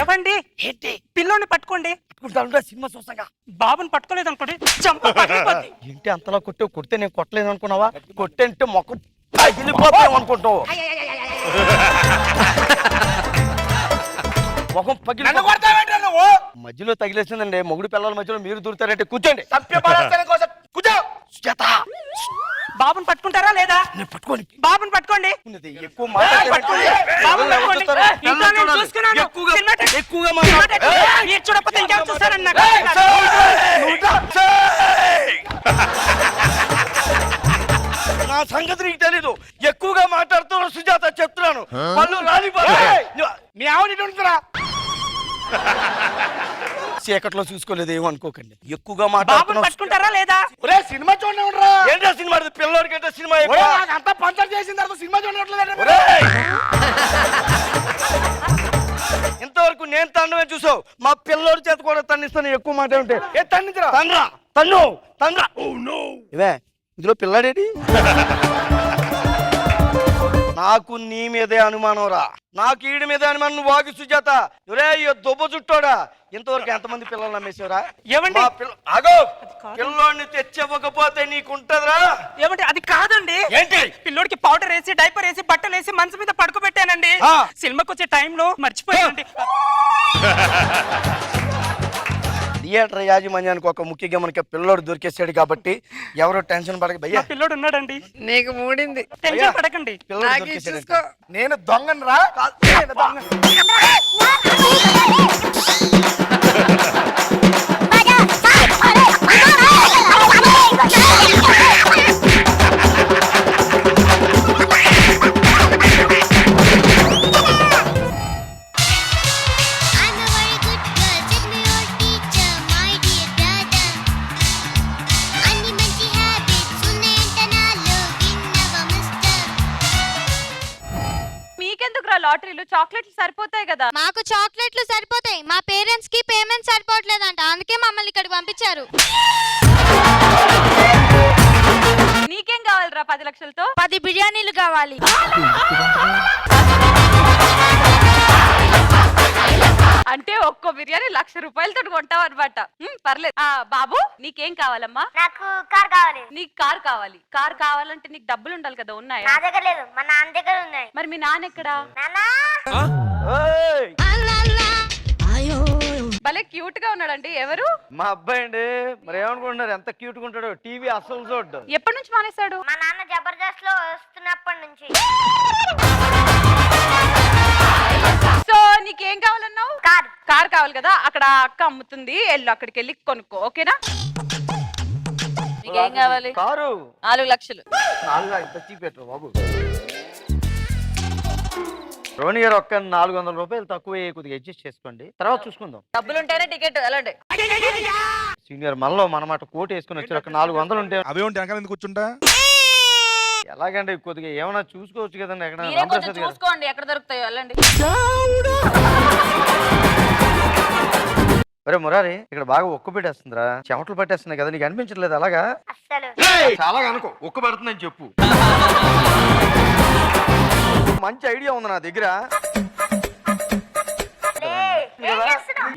ఏవండి పిల్లోని పట్టుకోండి. సినిమా చూసాగా. బాబుని పట్టుకోలేదు అనుకోండి, చంప పగిలిపోద్ది. ఏంటి అంతలా కొట్టావు? కొడితే నేను కొట్టలేదు అనుకున్నావా? కొట్టంటే మొక్క పగిలిపోతావు అనుకుంటావు. ముఖం పగిలి మధ్యలో తగిలేసిందండి. మొగుడు పిల్లల మధ్యలో మీరు దూరుతారంటే కూర్చోండి. కూర్చో. బాబుని పట్టుకుంటారా లేదా? పట్టుకోండి. బాబుని పట్టుకోండి. ఎక్కువ ఎక్కువగా మీరు చూడకపోతే ఇంకేం చూస్తారన్న. నా సంగతి నీకు తెలీదు. ఎక్కువగా మాట్లాడుతున్నావు సుజాత, చెప్తున్నాను. పళ్ళు రాలిపోతాయి. మీ ఆవిడ ఉంటుందిరా. చీకట్లో చూసుకోలేదు, ఏమనుకోకండి. ఎక్కువగా బాబుని మాట్లాడుతున్నావు. పట్టుకుంటారా లేదా? ఒరే సినిమా చూడండి ఉండరా. ఏంటో సినిమా, పిల్లోడికంటే సినిమా ఎక్కువ. ఒరే నాకు అంతా పంచర్ చేసిన తర్వాత సినిమా చూడట్లేదు. ఒరేయ్! ఇంతవరకు నేను తండమే చూసావు, మా పిల్లోడి చేత కూడా తన్నిస్తాను. ఎక్కువ మాట ఉంటే తన్నించరా. తన్రా, తన్ను, తన్రా. ఇవే ఇందులో పిల్లాడేటి? నాకు నీ మీదే అనుమానం రా, నాకు ఈడి మీదే అనుమానం. నువ్వు వాగి సుజాత. ఒరే దుబ్బ చుట్టోడా, ఇంతవరకు ఎంతమంది పిల్లలు నమ్మేశావురా? ఏమండి? అగో పిల్లోడిని తెచ్చివ్వకపోతే నీకుంటదిరా. ఏమంటే అది కాదండి. ఏంటి? పిల్లోడికి పౌడర్ వేసి డైపర్ వేసి బట్టలు వేసి మంచం మీద పడుకోబెట్టానండి. ఆ. సినిమాకి వచ్చే టైంలో మర్చిపోయానండి. థియేటర్ యాజమాన్యానికి ఒక ముఖ్య గమనిక, పిల్లోడు దొరికేసాడు కాబట్టి ఎవరో టెన్షన్ పడక. నా భయ్యా పిల్లోడు ఉన్నాడండి, నీకు మూడింది. టెన్షన్ పడకండి. పిల్లోడు నాకు దొరికేసాడు. చూసుకో. నేను దొంగను రా. నేను దొంగ. మీకెందుకురా లాటరీలు? చాక్లెట్లు సరిపోతాయి కదా. మాకు చాక్లెట్లు సరిపోతాయి, మా పేరెంట్స్ కి పేమెంట్ సరిపోవట్లేదంట, అందుకే మమ్మల్ని ఇక్కడికి పంపించారు. నీకేం కావాలిరా 10 లక్షలతో? 10 బిర్యానీలు కావాలి. అంటే ఒక్కో బిర్యానీ 1,00,000 రూపాయలతో కొంటావు అనమాట. పర్లేదు. బాబు నీకేం కావాలమ్మా? నాకు కార్ కావాలి. నీకు కార్ కావాలి. కార్ కావాలంటే నీకు డబ్బులు ఉండాలి కదా. ఉన్నాయా? నా దగ్గర లేదు, మా నాన్న దగ్గర ఉన్నాయి. మరి మీ నాన్న ఎక్కడా? ఏయ్! భలే క్యూట్ గా ఉన్నాడండి. ఎవరు? మా అబ్బాయి అండి. మరి ఏమనుకుంటున్నారు, ఎంత క్యూట్ గా ఉంటాడో. టీవీ అస్సలు చూడ్డు. ఎప్పటి నుంచి మానేశాడు? మా నాన్న జబర్దస్త్ లో వస్తున్నప్పటి నుంచి. సో నీకేం కావాలన్నావు? కార్. కార్ కావాలి కదా, అక్కడ అక్క అమ్ముతుంది, వెళ్ళు అక్కడికి వెళ్ళి కొనుక్కో. ఓకేనా? నీకేం కావాలి? కారు 4 లక్షలు. 4 ఇంత చీపెట్టరు బాబు. రోని గారు ఒక్క 400 రూపాయలు తక్కువ కొద్దిగా అడ్జస్ట్ చేసుకోండి, తర్వాత చూసుకుందాం. డబ్బులుంటేనే టికెట్ వెళ్ళండి. సీనియర్ మనలో మనమాట కోట్ వేసుకుని వచ్చారు. ఒక 400 ఉంటే అవే ఉంటే వెనకాల ఎందుకు కూర్చుంటా? ఎలాగండి, కొద్దిగా ఏమైనా చూసుకోవచ్చు కదండి. ఎక్కడ మీరే కొంచెం చూసుకోండి ఎక్కడ దొరుకుతాయో. వెళ్ళండి. ఒరే మురారి, ఇక్కడ బాగా ఉక్కు పెట్టేస్తుందిరా, చెమటలు పట్టేస్తున్నాయి కదా, నీకు అనిపించట్లేదు అలాగా? అస్సలు. చాలా అనుకో ఉక్కు పెడుతుందని చెప్పు. మంచి ఐడియా ఉంది నా దగ్గర.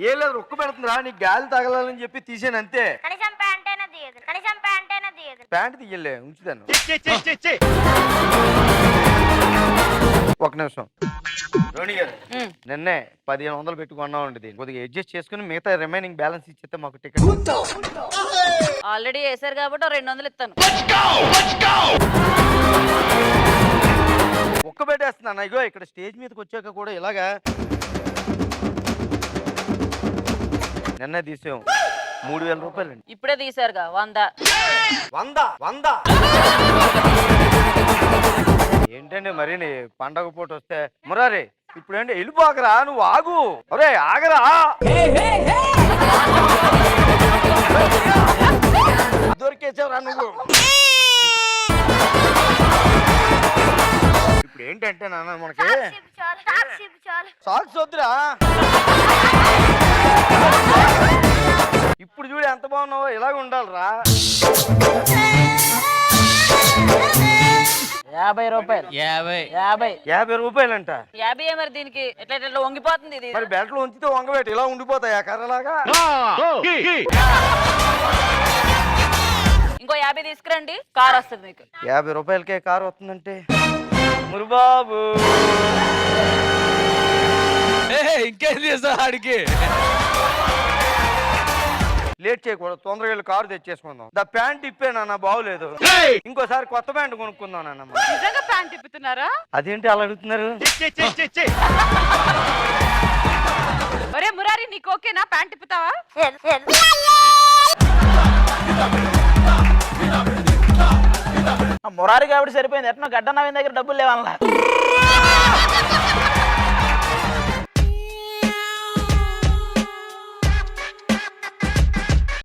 ఏం లేదు, ఉక్కు పెడుతుందిరా, నీకు గాలి తగలాలని చెప్పి తీసాను అంతే. కనీసం ప్యాంట్ అయినా తీయదు, కనీసం ప్యాంట్ అయినా తీయదు. ప్యాంట్ తీయలే, ఉంచుతాను. ఒక నిమిషం. రోణి గారు, నిన్నే 1500 పెట్టుకున్నాం అండి. దీన్ని కొద్దిగా అడ్జస్ట్ చేసుకుని మిగతా రిమైనింగ్ బ్యాలెన్స్ ఇచ్చేస్తే మాకు టికెట్. ఆల్రెడీ వేసారు కాబట్టి 200 ఇస్తాను. ఒక్క పెట్టేస్తున్నాను. ఇగో ఇక్కడ స్టేజ్ మీదకి వచ్చాక కూడా ఇలాగా నిన్నే తీసాం. 3000 రూపాయలండి. ఇప్పుడే తీసారుగా 100. 100 ఏంటండి మరి పండగ పూట వస్తే. మురారి ఇప్పుడు ఏంటి, వెళ్ళిపోకరా, నువ్వు ఆగు. ఒరే ఆగరా. దొరికేసావురా నువ్వు. ఇప్పుడు ఏంటంటే నాన్న మనకి సాక్స్ వద్దురా. ఇప్పుడు చూడు ఎంత బాగున్నావో, ఇలాగ ఉండాలిరా. 50 రూపాయలు. 50 రూపాయలంట. 50 మరి దీనికి ఎట్లా వంగిపోతుంది ఇది. మరి బెల్ట్లో ఉంచితే వంగబెట్టి ఇలా ఉండిపోతాయా కర్రలాగా? ఇంకో 50 తీసుకురండి, కార్ వస్తుంది మీకు. 50 రూపాయలకే కారు వస్తుందంటే మురుబాబు. ఇంకేం చేస్తా ఆడికి. లేట్ చేయకూడదు, తొందరగా వెళ్ళి కారు తెచ్చేసుకుందాం. దా ప్యాంట్ ఇప్పేనా బాగోలేదు, ఇంకోసారి కొత్త ప్యాంట్ కొనుక్కుందాం నాన్న. నిజంగా ప్యాంట్ తిప్పుతున్నారా? అదేంటి అలా అడుగుతున్నారు? ఒరే మురారి, నీకు ఓకేనా? ప్యాంట్ తిప్పుతావా? మురారి కాబట్టి సరిపోయింది. ఎట్లా గడ్డ నవీన్ దగ్గర డబ్బులు లేవన్నా.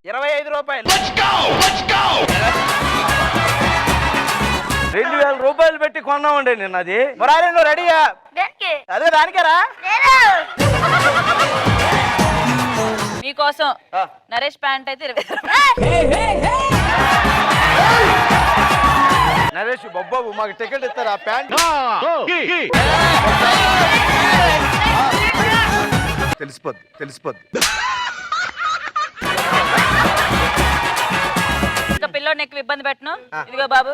25 రూపాయలు. 2000 రూపాయలు పెట్టి కొన్నామండి నేను అది. మురారి నువ్వు రెడీయా? అదే దానికేరా. మీకోసం నరేష్ ప్యాంట్ అయితే 20. నరేష్ బాబు మాకు టికెట్ ఇస్తారు ఆ ప్యాంట్. తెలిసిపోద్ది. ఇంకా పిల్లోడిని ఎక్కువ ఇబ్బంది పెట్టను. ఇదిగో బాబు.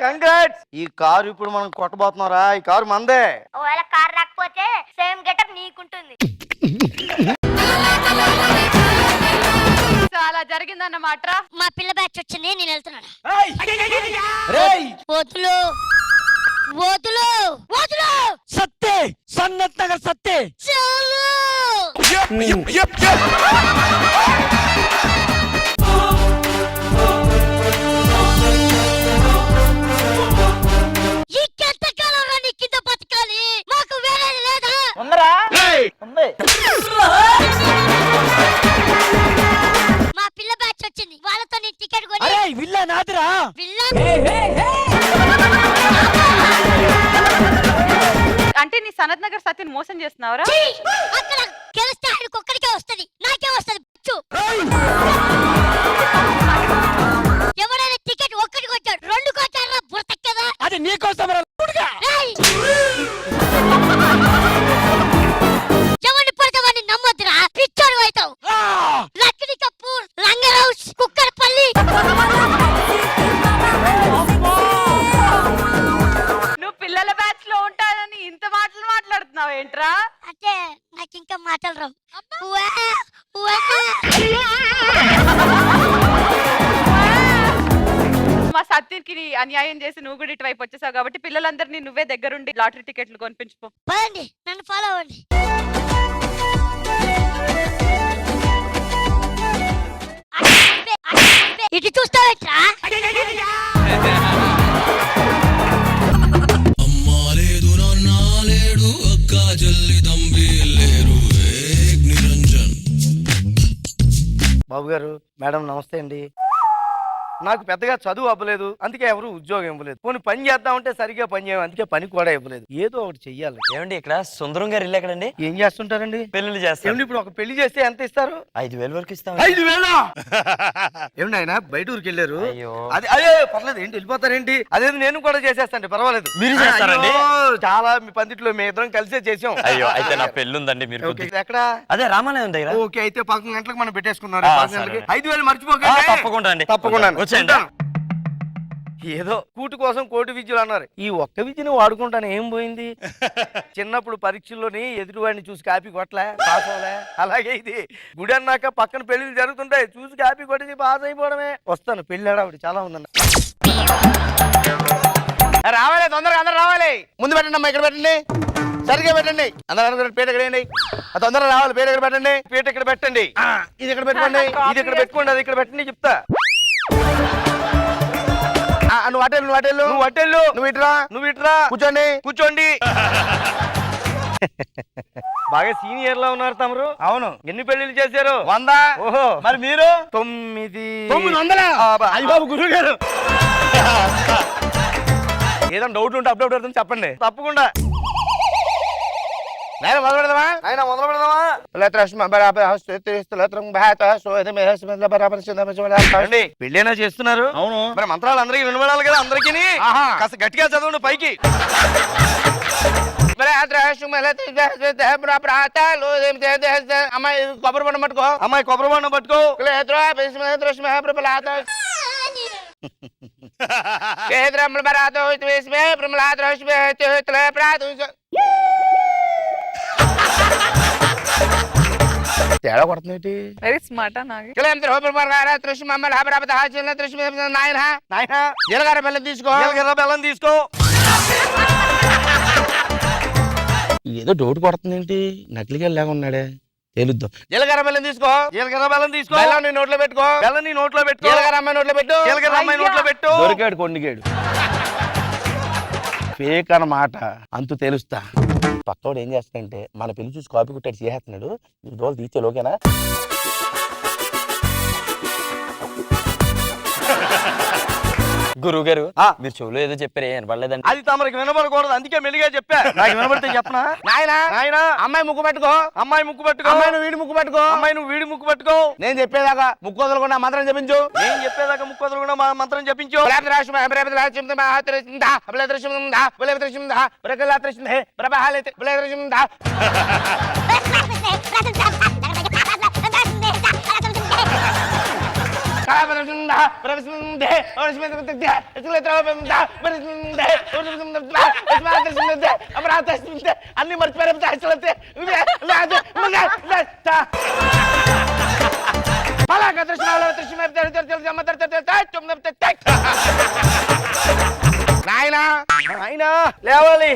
కంగ్రాట్స్. ఈ కారు ఇప్పుడు మనం కొట్టబోతున్నారా? ఈ కారు మందే. ఒకవేళ కార్ రాకపోతే సేమ్ గెటప్ నీకుంటుంది. చాలా జరిగిందన్నమాట. మా పిల్ల బ్యాచ్ వచ్చింది, నేను వెళ్తున్నాను. వదులు సత్తే సన్నత్ నగర్ సత్తే. చాలు. ఈ కెంతకాలంలో నీ కింద బతకాలి, మాకు వేరేది లేదా? ఉందరా? ఉంది. మా పిల్ల బ్యాచ్ వచ్చింది, వాళ్ళతో నేను టికెట్ కొని. అరే విల్లా నాదిరా. అంటే నీ సనత్ నగర్ సత్యని మోసం చేస్తున్నావురా? అక్కడ గెలిస్తే ఆయనకు ఒక్కడికే వస్తది, నాకే వస్తది. ఎవరైనా టికెట్ ఒక్కడికి వచ్చాడు, 2 కొట్టారా బుర్త కదా. అది నీకోసం. ఎవరిని పడితే వాడిని నమ్మొద్దురా, పిచ్చోడు అవుతావు. లక్ష్మీ కపూర్, రంగరౌస్, కుక్కరపల్లి. నువ్వు పిల్లల బ్యాచ్ లో ఉంటానని ఇంత మాటలు మాట్లాడుతున్నావు ఏంట్రా? అంటే నాకు ఇంకా మాటలు రావు. మా సత్యకి అన్యాయం చేసి నువ్వు కూడా ఇటువైపు వచ్చేసావు కాబట్టి పిల్లలందరినీ నువ్వే దగ్గరుండి లాటరీ టికెట్లు కొనిపించుకో. పదండి, నన్ను ఫాలో అవ్వండి. ఇటు చూస్తావేట్రా? అమ్మాలేదు నాలేడు అక్క జల్లి తంబి లేరు నిరంజన్. బాబు గారు, మేడం నమస్తే అండి. నాకు పెద్దగా చదువు అవ్వలేదు, అందుకే ఎవరు ఉద్యోగం ఇవ్వలేదు. కొన్ని పని చేద్దామంటే సరిగ్గా పని చేయము, అందుకే పని కూడా ఇవ్వలేదు. ఏదో ఒకటి చెయ్యాలి. ఏమండి ఇక్కడ సుందరం గారు ఇల్లు ఎక్కడండి? ఏం చేస్తుంటారండి? పెళ్లి చేస్తాం. ఏమండి ఇప్పుడు ఒక పెళ్లి చేస్తే ఎంత ఇస్తారు? 5000 వరకు ఇస్తాం. 5000? ఏమండి ఆయన బయట ఊరికి వెళ్ళారు. అయ్యో. అదే పర్లేదు, ఏంటి వెళ్ళిపోతారేంటి? అదే నేను కూడా చేసేస్తాను, పర్వాలేదు. మీరు చేస్తారండి? అయ్యో, చాలా మీ పందిట్లో మీ ఇద్దరం కలిసే చేసాం. అయ్యో అయితే నా పెళ్లి ఉందండి. మీరు ఓకే, ఎక్కడ? అదే రామాలయం దగ్గర. ఓకే, అయితే 11 గంటలకు మనం పెట్టేసుకున్నారు. ఆ, 11 గంటలకి సరే. 5000 మర్చిపోకండి. తప్పకుండా అండి. తప్పకుండా వచ్చేయండి. ఏదో కూటు కోసం కోటి విద్యలు అన్నారు. ఈ ఒక్క విద్యను వాడుకుంటాను, ఏం పోయింది? చిన్నప్పుడు పరీక్షల్లోని ఎదుటివాడిని చూసి కాపీ కొట్టలే, పాస్ అవ్వలే. అలాగే ఇది గుడి అన్నాక పక్కన పెళ్లిళ్ళు జరుగుతుంటాయి, చూసి కాపీ కొట్టేసి పాస్ అయిపోవడమే. వస్తాను, పెళ్లి హడావుడి చాలా ఉందన్న. రావాలి, తొందరగా అందరూ రావాలి. ముందు పెట్టండి అమ్మా, ఇక్కడ పెట్టండి, సరిగ్గా పెట్టండి. అందరూ పేట ఇక్కడ వేయండి. తొందరగా రావాలి, పేట ఇక్కడ పెట్టండి. పీట ఇక్కడ పెట్టండి, ఇది ఇక్కడ పెట్టుకోండి. ఇది ఇక్కడ పెట్టుకోండి, అది ఇక్కడ పెట్టండి చెప్తా. నువ్వు అటెళ్ళు, నువ్వు అట్టెళ్ళు, నువ్వు ఇట్రా కూర్చోండి. బాగా సీనియర్ లా ఉన్నారు తమరు. అవును. ఎన్ని పెళ్లిళ్ళు చేశారు? 100. ఓహో, మరి మీరు 900. అయ్య బాబు గురువు గారు, ఏదైనా డౌట్ ఉంటే అప్డేట్ అవుతుంది చెప్పండి. తప్పకుండా. మొదలు పెడదామా? ఆయన మొదలు పెడదామా? అండి, పెళ్ళైనా చేస్తున్నారు. అవును. మరి మంత్రాలు అందరికీ వినబడాలి కదా, అందరికీ. కాస్త గట్టిగా చదవండి పైకి. అమ్మాయి కొబ్బరి బండ పట్టుకో. అమ్మాయి కొబ్బరి బండం పట్టుకో. తేడా కొడుతుంది. వెరీ స్మార్ట్ నాకు. జీలకర్ర బెల్లం తీసుకో. జీలకర్ర బెల్లం తీసుకో. ఏదో డౌట్ కొడుతుంది ఏంటి? నకిలీగా లేక ఉన్నాడే. తెలుద్దు. జీలకర్ర బెల్లం తీసుకో. జీలకర్ర బెల్లం తీసుకో. బెల్లం నీ నోట్లో పెట్టుకో. బెల్లం నీ నోట్లో పెట్టు. జీలకర్ర అమ్మాయి నోట్లో పెట్టు. జీలకర్ర అమ్మాయి నోట్లో పెట్టు. దొరికాడు కొండిగాడు. ఫేక్ అన్నమాట. అంతు తెలుస్తా. పక్కోడు ఏం చేస్తాడంటే మన పెళ్లి చూసి కాపీ కొట్టాడు చేస్తున్నాడు. ఈ రోజు తీసే లోకేనా? గురువు గారు మీరు చెవులో ఏదో చెప్పారు వినపడలేదండి. అది తమరికి వినపడకూడదు, అందుకే మెల్లిగా చెప్పా. నాకు వినపడితే చెప్పనా? నాయనా నాయనా అమ్మాయి ముక్కు పెట్టుకో. అమ్మాయి ముక్కు పెట్టుకో. అమ్మాయి నువ్వు వీడి ముక్కు పెట్టుకో. అమ్మాయి నువ్వు వీడి ముక్కు పెట్టుకో. నేను చెప్పేదాకా ముక్కు వదలకుండా మంత్రం చెప్పించు. నేను చెప్పేదాకా ముక్కు వదలకుండా మంత్రం చెప్పించు. అన్ని మర్చిపోయారు. నాయనా నాయనా లేవాలి.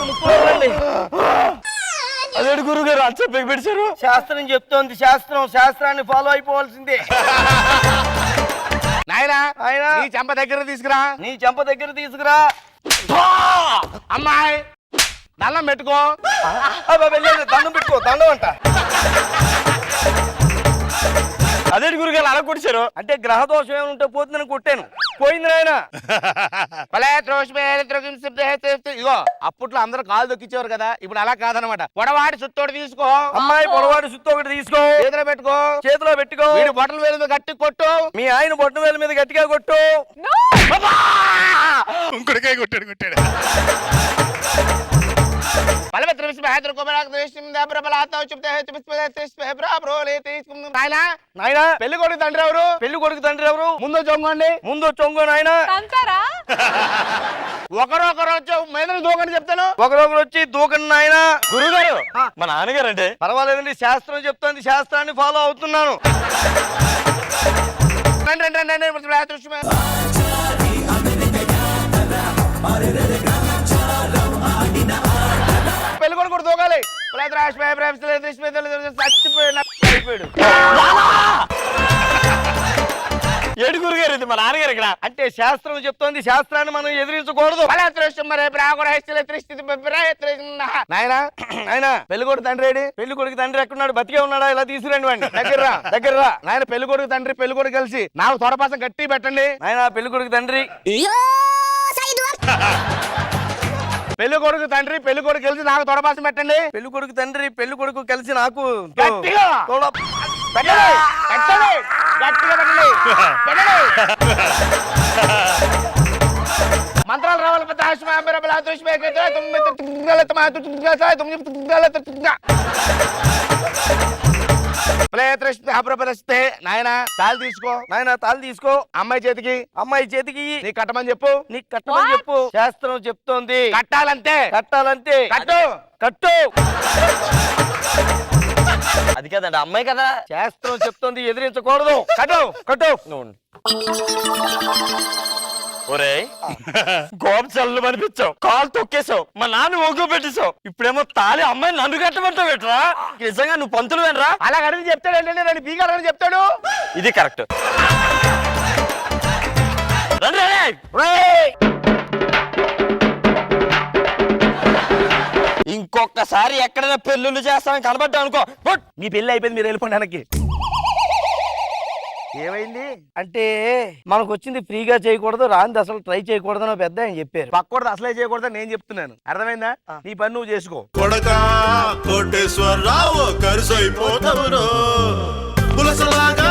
ముక్కు వదలండి. అదేడు గురువు గారు అంత పెట్టారు. శాస్త్రం చెప్తోంది, శాస్త్రాన్ని ఫాలో అయిపోవాల్సిందే. నాయనా నాయనా నీ చెంప దగ్గర తీసుకురా. నీ చెంప దగ్గర తీసుకురా. అమ్మాయి దండం పెట్టుకో. దండం పెట్టుకో. దండం అంట. అదేడు గురువు గారు అలా కొట్టారు. అంటే గ్రహ దోషం ఏమైనా ఉంటే పోతుందని కొట్టాను. పోయింది నాయన. ఇగో అప్పట్లో అందరూ కాలు దొక్కించేవారు కదా, ఇప్పుడు అలా కాదనమాట. పొడవాడి సుత్తోడు తీసుకో. అమ్మాయి పొడవాడి సుత్తి ఒకటి తీసుకో. చేతిలో పెట్టుకో. చేతిలో పెట్టుకో. వీడి బొట్టల వేలు మీద గట్టి కొట్టు. మీ ఆయన బొట్టన వేల మీద గట్టిగా కొట్టు. ఇంకొకటికాయ కొట్టాడు. నాయనా పెళ్లి కొడుకు తండ్రి ఎవరు? పెళ్లి కొడుకు తండ్రి ఎవరు? ముందు చొంగండి. ముందు చొంగు నాయన. ఒకరొకరు వచ్చి మీద దూకని చెప్తాను. ఒకరొకరు వచ్చి దూకండి నాయన. గురువు గారు మా నాన్నగారు అంటే పర్వాలేదండి, శాస్త్రం చెప్తోంది, శాస్త్రాన్ని ఫాలో అవుతున్నాను. పెళ్లి కొడుకు దూకాలి. ఏడు గురువు గారు ఇది మా నాన్నగారు ఇక్కడ. అంటే శాస్త్రం చెప్తోంది, శాస్త్రాన్ని మనం ఎదిరించకూడదు. నాయనా ఆయన పెళ్లి కొడుకు తండ్రి ఏడి? పెళ్లి కొడుకు తండ్రి ఎక్కడున్నాడు? బతికే ఉన్నాడా? ఇలా తీసుకురండి వాడిని. దగ్గర నాయన పెళ్లి కొడుకు తండ్రి పెళ్లి కొడుకు కలిసి నాకు తొడపాసం గట్టి పెట్టండి. ఆయన పెళ్లి కొడుకు తండ్రి. పెళ్లి కొడుకు తండ్రి పెళ్లి కొడుకు కలిసి నాకు తొడపాసం పెట్టండి. పెళ్లి కొడుకు తండ్రి పెళ్లి కొడుకు కలిసి నాకు గట్టిగా పెట్టండి. పెట్టండి. గట్టిగా పెట్టండి. పెట్టండి. మంత్రాలు రావాలి. నాయన తాళి తీసుకో. నాయన తాళి తీసుకో. అమ్మాయి చేతికి. అమ్మాయి చేతికి నీ కట్టమని చెప్పు. నీకు కట్టమని చెప్పు. శాస్త్రం చెప్తోంది కట్టాలంతే. కట్టాలంతే. కట్టు. కట్టు. అది కదండి అమ్మాయి కదా. శాస్త్రం చెప్తోంది, ఎదిరించకూడదు. కట్టు. కట్టు. ఒరే గోప చల్లు అనిపించావు, కాలు తొక్కేసావు, మా నాన్న ఒగ్గు పెట్టేశావు. ఇప్పుడేమో తాలి అమ్మాయి నన్ను కట్టమంటావు పెట్టరా? నిజంగా నువ్వు పంతులు వేనరా? అలా అడిగి చెప్తాడు ఏంటంటే నన్ను పీకాలని చెప్తాడు. ఇది కరెక్ట్. ఇంకొకసారి ఎక్కడైనా పెళ్ళిళ్ళు చేస్తామని కనబడ్డా అనుకో. మీ పెళ్లి అయిపోయింది, మీరు వెళ్ళిపోండి వెనక్కి. ఏమైంది అంటే మనకు వచ్చింది ఫ్రీగా చేయకూడదు, రాంది అసలు ట్రై చేయకూడదు అని పెద్ద ఆయన చెప్పారు. పక్కూడదు అసలే చేయకూడదు నేను చెప్తున్నాను. అర్థమైందా? నీ పని నువ్వు చేసుకో. కొడకా కోటేశ్వరరావు కరుసైపోతావురో పులసలాగా